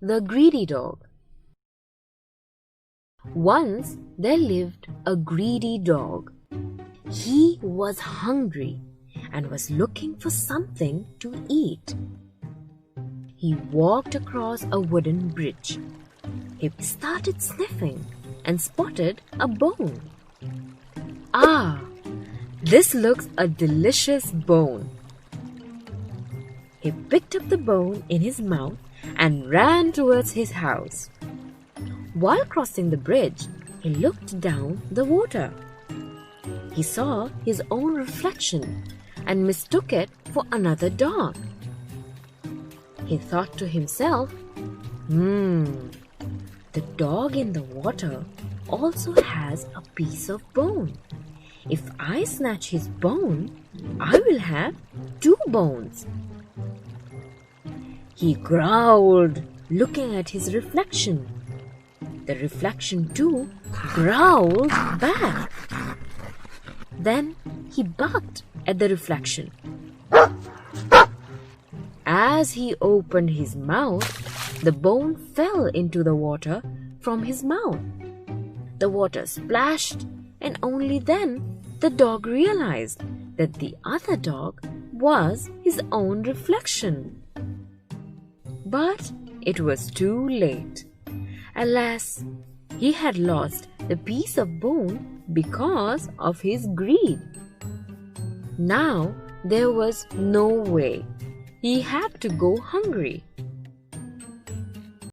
the greedy dog. Once there lived a greedy dog. He was hungry and was looking for something to eat. He walked across a wooden bridge. He started sniffing and spotted a bone. Ah, this looks a delicious bone. He picked up the bone in his mouth and ran towards his house. While crossing the bridge, he looked down the water. He saw his own reflection and mistook it for another dog. He thought to himself, the dog in the water also has a piece of bone. If I snatch his bone, I will have 2 bones. He growled, looking at his reflection. The reflection too growled back. Then he barked at the reflection. As he opened his mouth, the bone fell into the water from his mouth. The water splashed, and only then the dog realized that the other dog was his own reflection. But it was too late. Alas, he had lost the piece of bone because of his greed. Now there was no way. He had to go hungry.